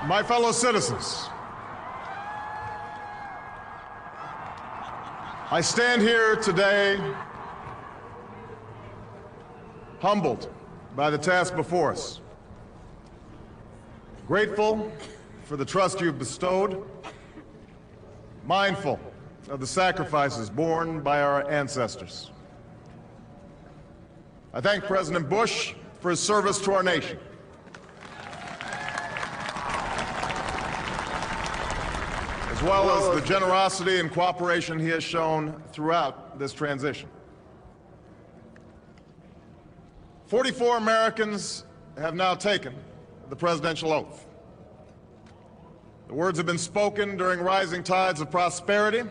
My fellow citizens, I stand here today humbled by the task before us, grateful for the trust you've bestowed, mindful of the sacrifices borne by our ancestors. I thank President Bush for his service to our nation. As well as the generosity and cooperation he has shown throughout this transition. 44 Americans have now taken the presidential oath. The words have been spoken during rising tides of prosperity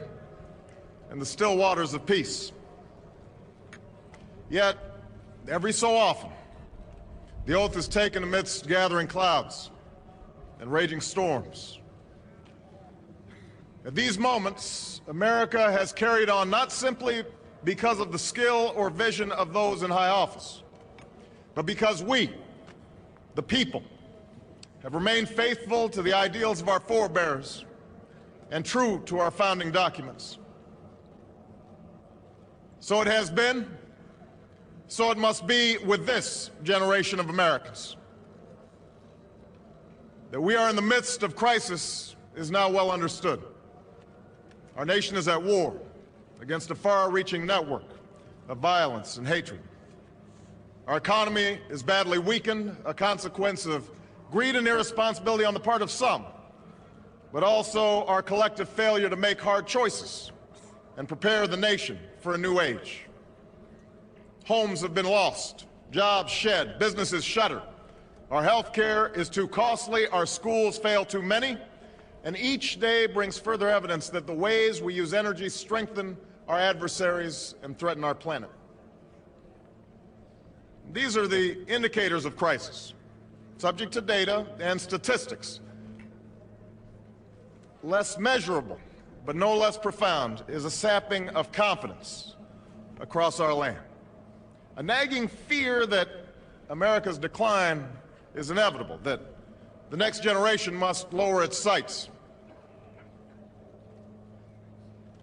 and the still waters of peace. Yet, every so often, the oath is taken amidst gathering clouds and raging storms. At these moments, America has carried on not simply because of the skill or vision of those in high office, but because we, the people, have remained faithful to the ideals of our forebears and true to our founding documents. So it has been, so it must be with this generation of Americans. That we are in the midst of crisis is now well understood. Our nation is at war against a far-reaching network of violence and hatred. Our economy is badly weakened, a consequence of greed and irresponsibility on the part of some, but also our collective failure to make hard choices and prepare the nation for a new age. Homes have been lost, jobs shed, businesses shuttered. Our health care is too costly, our schools fail too many, and each day brings further evidence that the ways we use energy strengthen our adversaries and threaten our planet. These are the indicators of crisis, subject to data and statistics. Less measurable, but no less profound, is a sapping of confidence across our land. A nagging fear that America's decline is inevitable, that the next generation must lower its sights.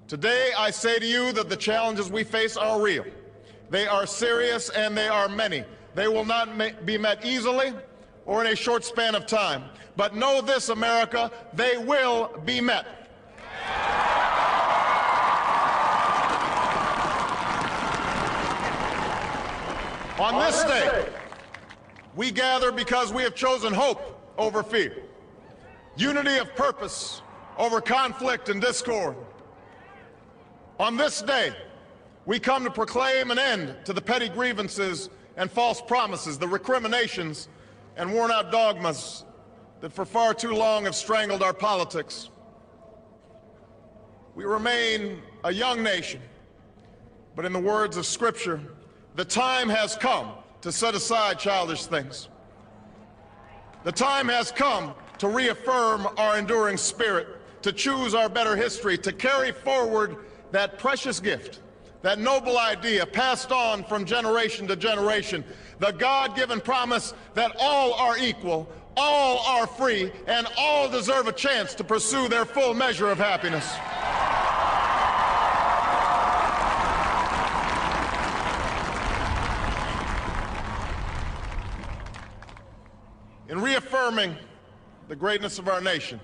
Today, I say to you that the challenges we face are real. They are serious and they are many. They will not be met easily or in a short span of time. But know this, America, they will be met. On this day, we gather because we have chosen hope over fear, unity of purpose over conflict and discord. On this day, we come to proclaim an end to the petty grievances and false promises, the recriminations and worn-out dogmas that for far too long have strangled our politics. We remain a young nation, but in the words of Scripture, the time has come to set aside childish things. The time has come to reaffirm our enduring spirit, to choose our better history, to carry forward that precious gift, that noble idea passed on from generation to generation, the God-given promise that all are equal, all are free, and all deserve a chance to pursue their full measure of happiness. In reaffirming the greatness of our nation,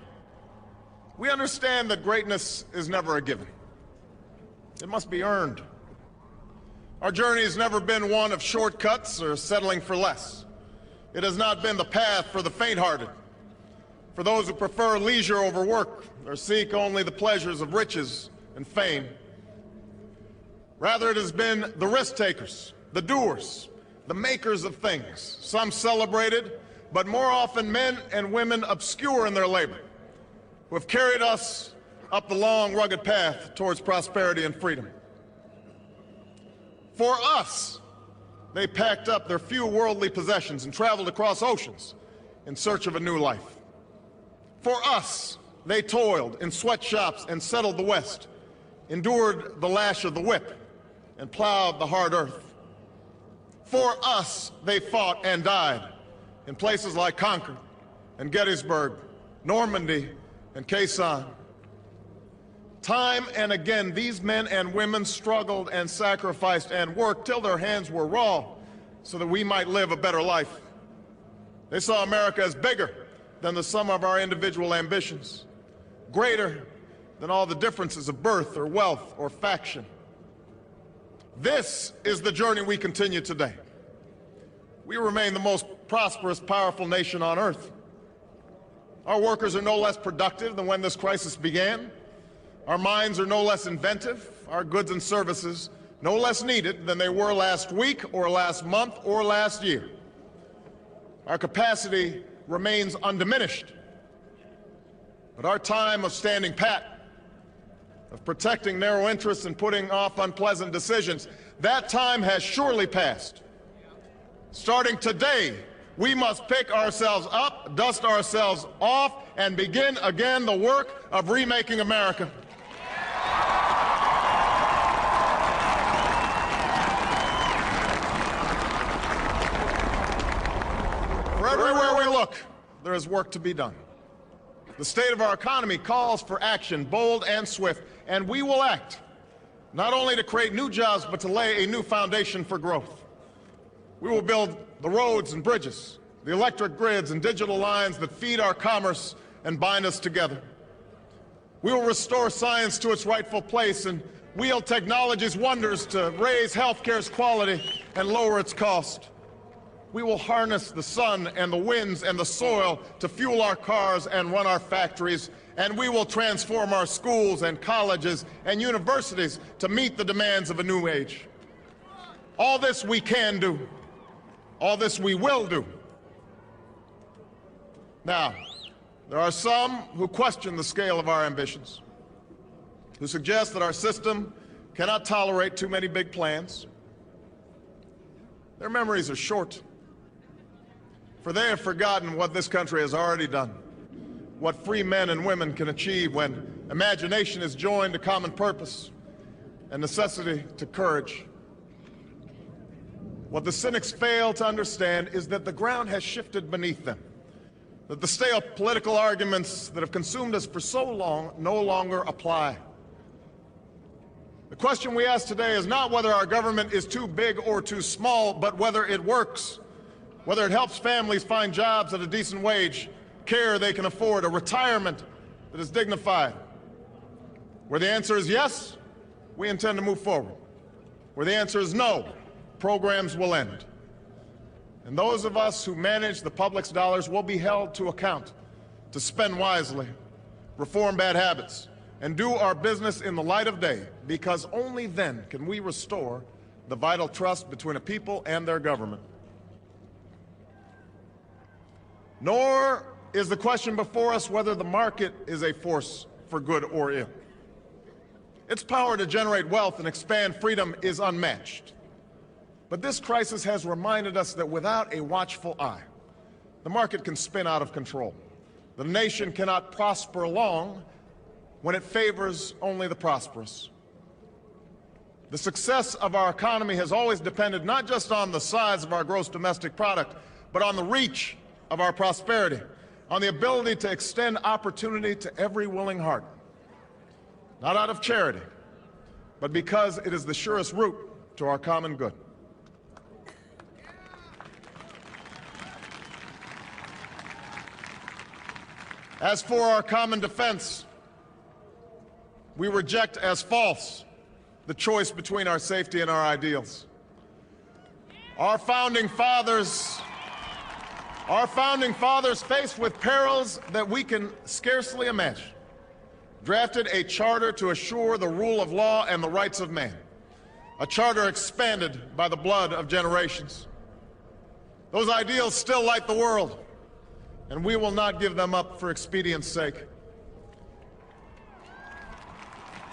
we understand that greatness is never a given. It must be earned. Our journey has never been one of shortcuts or settling for less. It has not been the path for the faint-hearted, for those who prefer leisure over work or seek only the pleasures of riches and fame. Rather, it has been the risk-takers, the doers, the makers of things, some celebrated, but more often men and women obscure in their labor, who have carried us up the long, rugged path towards prosperity and freedom. For us, they packed up their few worldly possessions and traveled across oceans in search of a new life. For us, they toiled in sweatshops and settled the West, endured the lash of the whip, and plowed the hard earth. For us, they fought and died in places like Concord and Gettysburg Normandy, and Khe Sanh. Time and again, these men and women struggled and sacrificed and worked till their hands were raw so that we might live a better life. They saw America as bigger than the sum of our individual ambitions, greater than all the differences of birth or wealth or faction. This is the journey we continue today. We remain the most prosperous, powerful nation on earth. Our workers are no less productive than when this crisis began. Our minds are no less inventive, our goods and services no less needed than they were last week or last month or last year. Our capacity remains undiminished. But our time of standing pat, of protecting narrow interests and putting off unpleasant decisions, that time has surely passed. Starting today, we must pick ourselves up, dust ourselves off, and begin again the work of remaking America. For everywhere we look, there is work to be done. The state of our economy calls for action, bold and swift, and we will act, not only to create new jobs, but to lay a new foundation for growth. We will build the roads and bridges, the electric grids and digital lines that feed our commerce and bind us together. We will restore science to its rightful place and wield technology's wonders to raise healthcare's quality and lower its cost. We will harness the sun and the winds and the soil to fuel our cars and run our factories, and we will transform our schools and colleges and universities to meet the demands of a new age. All this we can do. All this we will do. Now, there are some who question the scale of our ambitions, who suggest that our system cannot tolerate too many big plans. Their memories are short, for they have forgotten what this country has already done, what free men and women can achieve when imagination is joined to common purpose and necessity to courage. What the cynics fail to understand is that the ground has shifted beneath them, that the stale political arguments that have consumed us for so long no longer apply. The question we ask today is not whether our government is too big or too small, but whether it works, whether it helps families find jobs at a decent wage, care they can afford, a retirement that is dignified. Where the answer is yes, we intend to move forward. Where the answer is no, programs will end. And those of us who manage the public's dollars will be held to account to spend wisely, reform bad habits, and do our business in the light of day, because only then can we restore the vital trust between a people and their government. Nor is the question before us whether the market is a force for good or ill. Its power to generate wealth and expand freedom is unmatched. But this crisis has reminded us that without a watchful eye, the market can spin out of control. The nation cannot prosper long when it favors only the prosperous. The success of our economy has always depended not just on the size of our gross domestic product, but on the reach of our prosperity, on the ability to extend opportunity to every willing heart, not out of charity, but because it is the surest route to our common good. As for our common defense, we reject as false the choice between our safety and our ideals. Our founding fathers, faced with perils that we can scarcely imagine, drafted a charter to assure the rule of law and the rights of man, a charter expanded by the blood of generations. Those ideals still light the world, and we will not give them up for expedience' sake.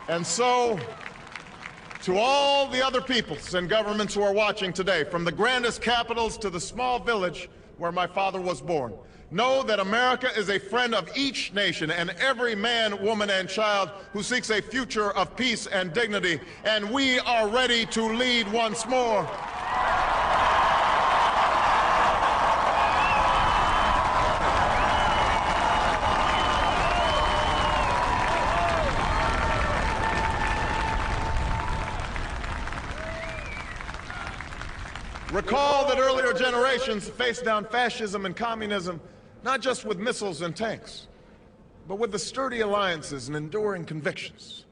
And so, to all the other peoples and governments who are watching today, from the grandest capitals to the small village where my father was born, know that America is a friend of each nation and every man, woman, and child who seeks a future of peace and dignity, and we are ready to lead once more. Recall that earlier generations faced down fascism and communism not just with missiles and tanks, but with the sturdy alliances and enduring convictions.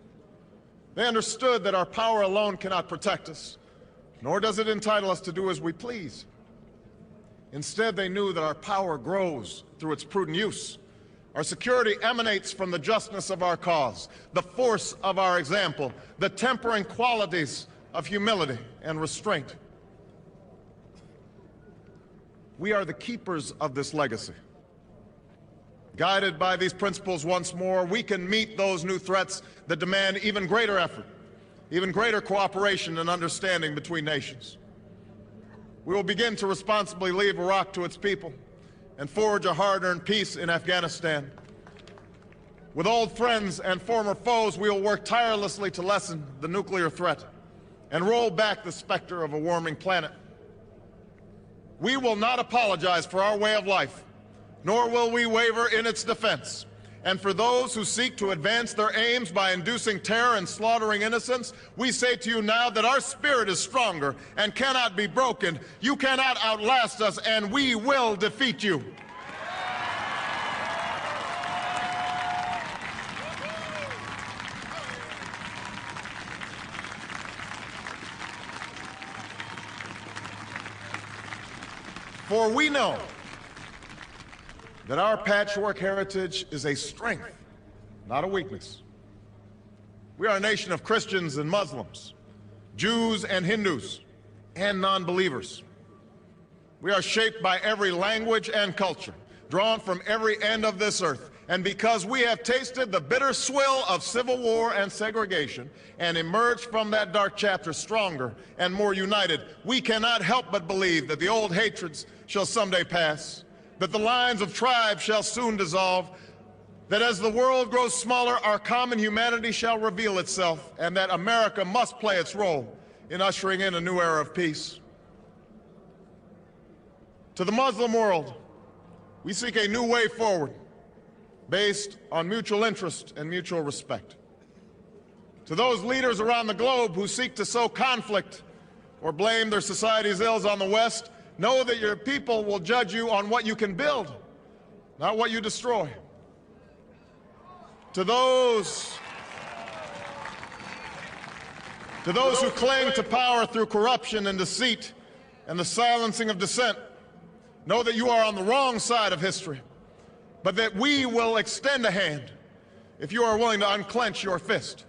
They understood that our power alone cannot protect us, nor does it entitle us to do as we please. Instead, they knew that our power grows through its prudent use. Our security emanates from the justness of our cause, the force of our example, the tempering qualities of humility and restraint. We are the keepers of this legacy. Guided by these principles once more, we can meet those new threats that demand even greater effort, even greater cooperation and understanding between nations. We will begin to responsibly leave Iraq to its people and forge a hard-earned peace in Afghanistan. With old friends and former foes, we will work tirelessly to lessen the nuclear threat and roll back the specter of a warming planet. We will not apologize for our way of life, nor will we waver in its defense. And for those who seek to advance their aims by inducing terror and slaughtering innocents, we say to you now that our spirit is stronger and cannot be broken. You cannot outlast us, and we will defeat you. For we know that our patchwork heritage is a strength, not a weakness. We are a nation of Christians and Muslims, Jews and Hindus, and non-believers. We are shaped by every language and culture, drawn from every end of this earth. And because we have tasted the bitter swill of civil war and segregation and emerged from that dark chapter stronger and more united, we cannot help but believe that the old hatreds shall someday pass, that the lines of tribes shall soon dissolve, that as the world grows smaller, our common humanity shall reveal itself, and that America must play its role in ushering in a new era of peace. To the Muslim world, we seek a new way forward based on mutual interest and mutual respect. To those leaders around the globe who seek to sow conflict or blame their society's ills on the West, know that your people will judge you on what you can build, not what you destroy. To those who cling to power through corruption and deceit and the silencing of dissent, know that you are on the wrong side of history, but that we will extend a hand if you are willing to unclench your fist.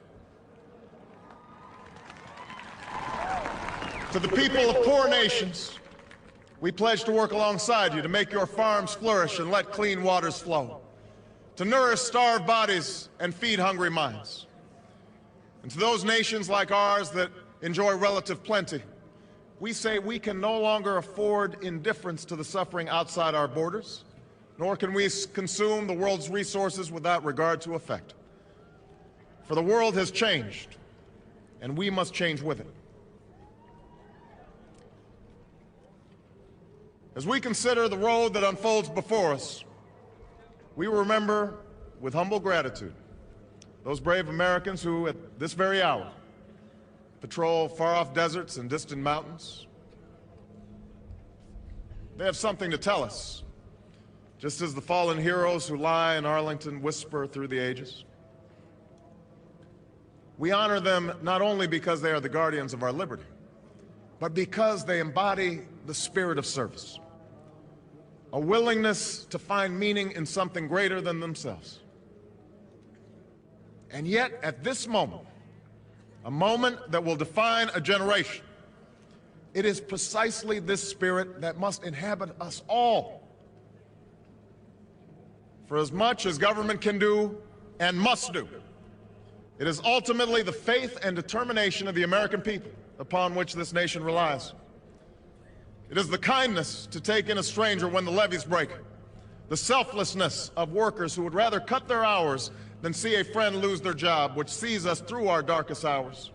To the people of poor nations, we pledge to work alongside you to make your farms flourish and let clean waters flow, to nourish starved bodies and feed hungry minds. And to those nations like ours that enjoy relative plenty, we say we can no longer afford indifference to the suffering outside our borders, nor can we consume the world's resources without regard to effect. For the world has changed, and we must change with it. As we consider the road that unfolds before us, we remember with humble gratitude those brave Americans who, at this very hour, patrol far-off deserts and distant mountains. They have something to tell us, just as the fallen heroes who lie in Arlington whisper through the ages. We honor them not only because they are the guardians of our liberty, but because they embody the spirit of service, a willingness to find meaning in something greater than themselves. And yet, at this moment, a moment that will define a generation, it is precisely this spirit that must inhabit us all. For as much as government can do and must do, it is ultimately the faith and determination of the American people upon which this nation relies. It is the kindness to take in a stranger when the levees break, the selflessness of workers who would rather cut their hours than see a friend lose their job, which sees us through our darkest hours.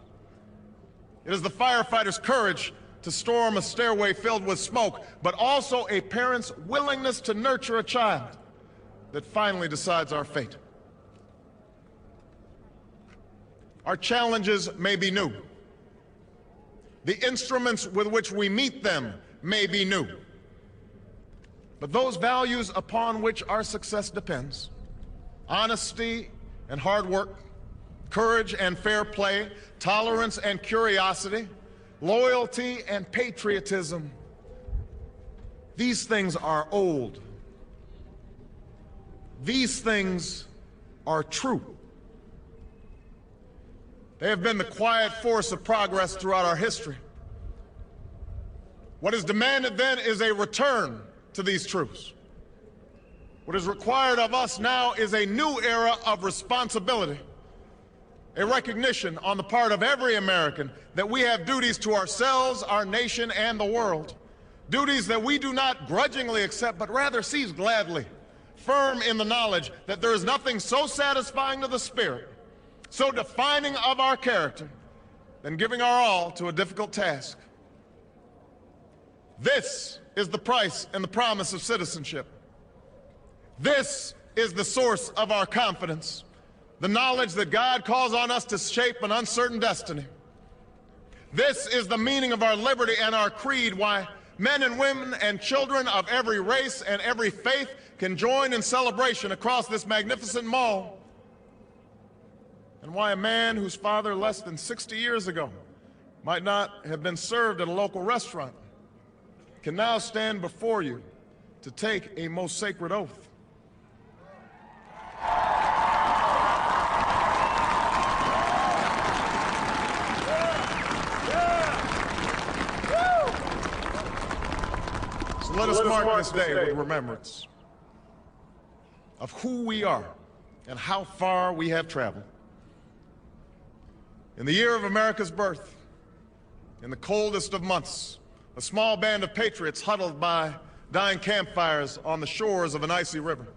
It is the firefighter's courage to storm a stairway filled with smoke, but also a parent's willingness to nurture a child that finally decides our fate. Our challenges may be new. The instruments with which we meet them may be new. But those values upon which our success depends, honesty and hard work, courage and fair play, tolerance and curiosity, loyalty and patriotism, these things are old. These things are true. They have been the quiet force of progress throughout our history. What is demanded then is a return to these truths. What is required of us now is a new era of responsibility, a recognition on the part of every American that we have duties to ourselves, our nation, and the world, duties that we do not grudgingly accept, but rather seize gladly, firm in the knowledge that there is nothing so satisfying to the spirit, so defining of our character, than giving our all to a difficult task. This is the price and the promise of citizenship. This is the source of our confidence, the knowledge that God calls on us to shape an uncertain destiny. This is the meaning of our liberty and our creed, why men and women and children of every race and every faith can join in celebration across this magnificent mall, and why a man whose father less than 60 years ago might not have been served at a local restaurant can now stand before you to take a most sacred oath. So let us mark this day with remembrance of who we are and how far we have traveled. In the year of America's birth, in the coldest of months, a small band of patriots huddled by dying campfires on the shores of an icy river.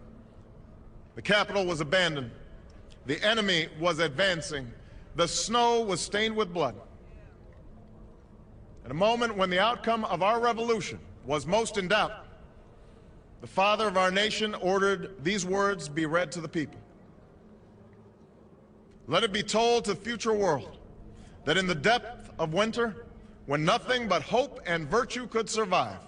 The capital was abandoned. The enemy was advancing. The snow was stained with blood. At a moment when the outcome of our revolution was most in doubt, the father of our nation ordered these words be read to the people. Let it be told to the future world that in the depth of winter, when nothing but hope and virtue could survive,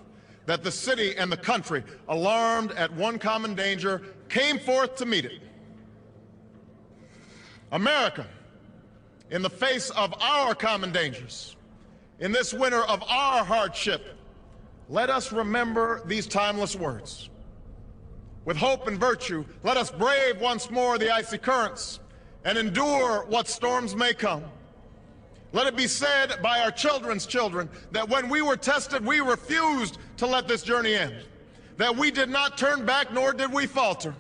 that the city and the country, alarmed at one common danger, came forth to meet it. America, in the face of our common dangers, in this winter of our hardship, let us remember these timeless words. With hope and virtue, let us brave once more the icy currents and endure what storms may come. Let it be said by our children's children that when we were tested, we refused to let this journey end, that we did not turn back nor did we falter.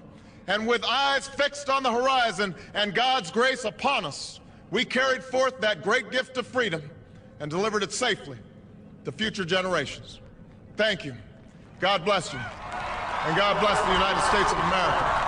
And with eyes fixed on the horizon and God's grace upon us, we carried forth that great gift of freedom and delivered it safely to future generations. Thank you. God bless you. And God bless the United States of America.